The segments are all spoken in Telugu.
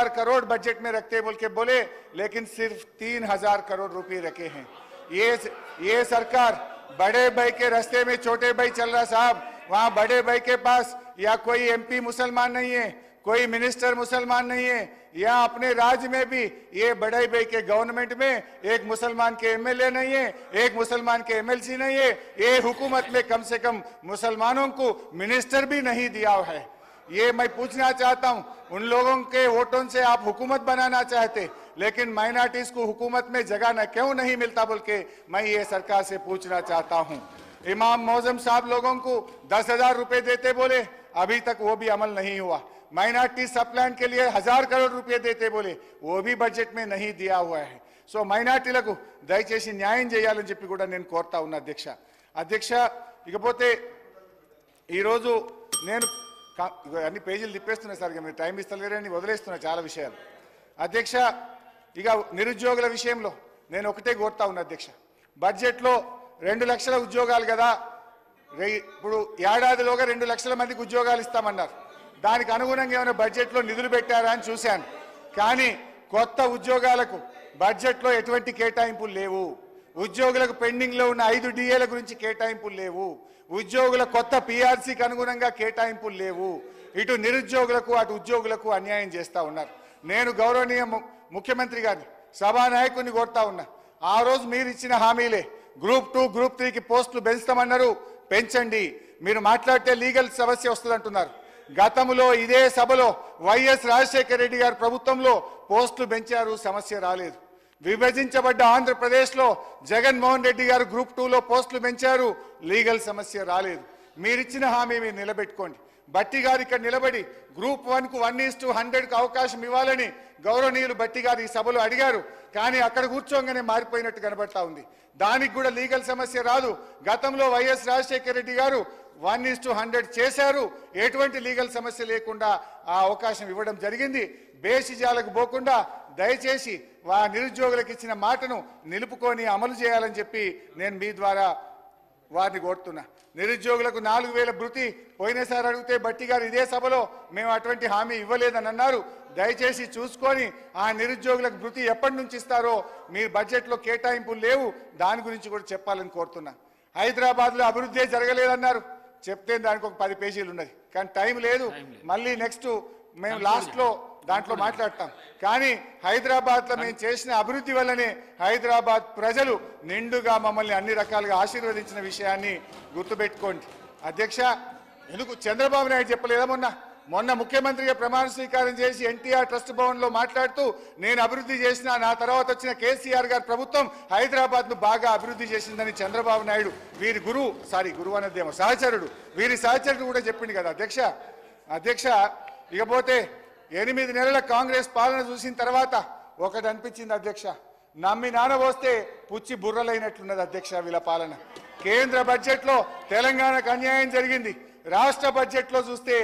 करोड़ बजट में रखते बोल के बोले, लेकिन सिर्फ 3000 करोड़ रुपए रखे हैं। ये सरकार बड़े भाई के रास्ते में छोटे भाई चल रहा साहब। वहां बड़े भाई के पास या कोई एमपी मुसलमान नहीं है, कोई मिनिस्टर मुसलमान नहीं है, या अपने राज्य में भी ये बड़े भाई के गवर्नमेंट में एक मुसलमान के एमएलए नहीं है, एक मुसलमान के एमएलसी नहीं है। ये हुकूमत में कम से कम मुसलमानों को मिनिस्टर भी नहीं दिया है। ये मैं पूछना चाहता हूं, उन लोगों के वोटों से आप हुकूमत बनाना चाहते, लेकिन माइनॉरिटीज को हुकूमत में जगह न क्यों नहीं मिलता बोल के मैं ये सरकार से पूछना चाहता हूं। इमाम मौजम साहब लोगों को 10,000 रुपए देते बोले, अभी तक वो भी अमल नहीं हुआ। माइनॉरिटी सब प्लान के लिए 1000 करोड़ रुपए देते बोले, वो भी बजट में नहीं दिया हुआ है। సో మైనార్టీలకు దయచేసి న్యాయం చేయాలని చెప్పి కూడా నేను కోరుతా ఉన్నా అధ్యక్ష ఇకపోతే ఈ రోజు నేను అన్ని పేజీలు తిప్పేస్తున్నా సార్, మీరు టైం ఇస్తలేరని వదిలేస్తున్నా చాలా విషయాలు అధ్యక్ష। ఇక నిరుద్యోగుల విషయంలో నేను ఒకటే కోరుతా ఉన్నా అధ్యక్ష, బడ్జెట్లో 2 లక్షల ఉద్యోగాలు కదా, ఇప్పుడు ఏడాదిలోగా 2 లక్షల మందికి ఉద్యోగాలు ఇస్తామన్నారు। దానికి అనుగుణంగా ఏమైనా బడ్జెట్లో నిధులు పెట్టారా అని చూశాను, కానీ కొత్త ఉద్యోగాలకు బడ్జెట్లో ఎటువంటి కేటాయింపులు లేవు। ఉద్యోగులకు పెండింగ్లో ఉన్న 5 డిఏల గురించి కేటాయింపులు లేవు। ఉద్యోగుల కొత్త పీఆర్సీకి అనుగుణంగా కేటాయింపులు లేవు। ఇటు నిరుద్యోగులకు అటు ఉద్యోగులకు అన్యాయం చేస్తూ ఉన్నారు। నేను గౌరవనీయ ముఖ్యమంత్రి గారిని సభానాయకుడిని కోరుతా ఉన్నా, ఆ రోజు మీరు ఇచ్చిన హామీలే గ్రూప్ 2 గ్రూప్ 3కి పోస్టులు పెంచుతామన్నారు, పెంచండి। మీరు మాట్లాడితే లీగల్ సమస్య వస్తుంది అంటున్నారు। గతంలో ఇదే సభలో వైఎస్ రాజశేఖర రెడ్డి గారి ప్రభుత్వంలో పోస్టులు పెంచారు, సమస్య రాలేదు। విభజించబడ్డ ఆంధ్రప్రదేశ్లో జగన్మోహన్ రెడ్డి గారు గ్రూప్ 2లో పోస్టులు పెంచారు, లీగల్ సమస్య రాలేదు। మీరిచ్చిన హామీ మీరు నిలబెట్టుకోండి। బట్టి గారు ఇక్కడ నిలబడి గ్రూప్ 1కు 1:100కు అవకాశం ఇవ్వాలని గౌరవనీయులు బట్టి గారు ఈ సభలో అడిగారు, కానీ అక్కడ కూర్చోగానే మారిపోయినట్టు కనబడతా ఉంది। దానికి కూడా లీగల్ సమస్య రాదు। గతంలో వైఎస్ రాజశేఖర రెడ్డి గారు 1:100 చేశారు, ఎటువంటి లీగల్ సమస్య లేకుండా ఆ అవకాశం ఇవ్వడం జరిగింది। బేసిజాలకు పోకుండా దయచేసి నిరుద్యోగులకు ఇచ్చిన మాటను నిలుపుకొని అమలు చేయాలని చెప్పి నేను మీ ద్వారా వారిని కోరుతున్నా। నిరుద్యోగులకు 4000 భృతి పోయినసారి అడిగితే బట్టి గారు ఇదే సభలో మేము అటువంటి హామీ ఇవ్వలేదని అన్నారు। దయచేసి చూసుకొని ఆ నిరుద్యోగులకు భృతి ఎప్పటి నుంచి ఇస్తారో మీరు బడ్జెట్లో కేటాయింపులు లేవు, దాని గురించి కూడా చెప్పాలని కోరుతున్నా। హైదరాబాద్లో అభివృద్ధి జరగలేదన్నారు, చెప్తే దానికి ఒక 10 పేజీలు ఉన్నది, కానీ టైం లేదు। మళ్ళీ నెక్స్ట్ మేము లాస్ట్లో దాంట్లో మాట్లాడతాం, కానీ హైదరాబాద్లో మేము చేసిన అభివృద్ధి వల్లనే హైదరాబాద్ ప్రజలు నిండుగా మమ్మల్ని అన్ని రకాలుగా ఆశీర్వదించిన విషయాన్ని గుర్తుపెట్టుకోండి అధ్యక్ష। ఎందుకు చంద్రబాబు నాయుడు చెప్పలేదా మొన్న ముఖ్యమంత్రిగా ప్రమాణ స్వీకారం చేసి ఎన్టీఆర్ ట్రస్ట్ భవన్లో మాట్లాడుతూ నేను అభివృద్ధి చేసిన, నా తర్వాత వచ్చిన కేసీఆర్ గారి ప్రభుత్వం హైదరాబాద్ను బాగా అభివృద్ధి చేసిందని చంద్రబాబు నాయుడు వీరి గురువు అన్నదేమో సహచరుడు, వీరి సహచరుడు కూడా చెప్పింది కదా అధ్యక్ష। ఇకపోతే 8 నెలల కాంగ్రెస్ పాలన చూసిన తర్వాత ఒకటి అనిపించింది అధ్యక్ష, నమ్మి నానబోస్తే పుచ్చి బుర్రలైనట్లున్నది అధ్యక్ష వీళ్ళ పాలన। కేంద్ర బడ్జెట్లో తెలంగాణకు అన్యాయం జరిగింది, రాష్ట్ర బడ్జెట్లో చూస్తే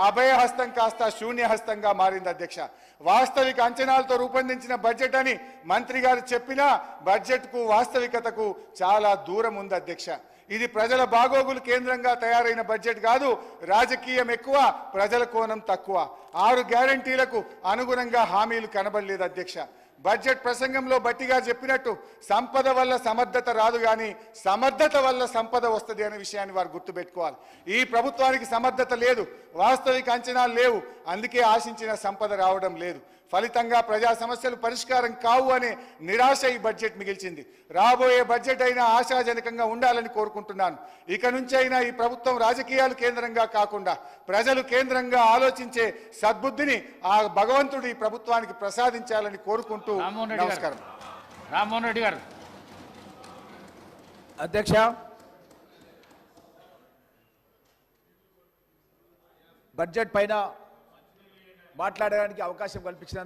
అభయహస్తం కాస్త శూన్యహస్తంగా మారింది అధ్యక్ష। వాస్తవిక అంచనాలతో రూపొందించిన బడ్జెట్ అని మంత్రి గారు చెప్పినా బడ్జెట్కు వాస్తవికతకు చాలా దూరం ఉంది అధ్యక్ష। ఇది ప్రజల బాగోగులు కేంద్రంగా తయారైన బడ్జెట్ కాదు, రాజకీయం ఎక్కువ, ప్రజల కోణం తక్కువ। 6 గ్యారంటీలకు అనుగుణంగా హామీలు కనబడలేదు అధ్యక్ష। బడ్జెట్ ప్రసంగంలో బట్టి గారు చెప్పినట్టు సంపద వల్ల సమర్థత రాదు, కానీ సమర్థత వల్ల సంపద వస్తుంది అనే విషయాన్ని వారు గుర్తుపెట్టుకోవాలి। ఈ ప్రభుత్వానికి సమర్థత లేదు, వాస్తవిక అంచనాలు లేవు, అందుకే ఆశించిన సంపద రావడం లేదు। ఫలితంగా ప్రజా సమస్యలు పరిష్కారం కావు అనే నిరాశ ఈ బడ్జెట్ మిగిల్చింది। రాబోయే బడ్జెట్ అయినా ఆశాజనకంగా ఉండాలని కోరుకుంటున్నాను। ఇక నుంచి అయినా ఈ ప్రభుత్వం రాజకీయాలు కేంద్రంగా కాకుండా ప్రజలు కేంద్రంగా ఆలోచించే సద్బుద్ధిని ఆ భగవంతుడు ఈ ప్రభుత్వానికి ప్రసాదించాలని కోరుకుంటూ నమస్కారం। రామ్మోహన్ రెడ్డి గారు అధ్యక్ష, బడ్జెట్ పైన మాట్లాడడానికి అవకాశం కల్పించిన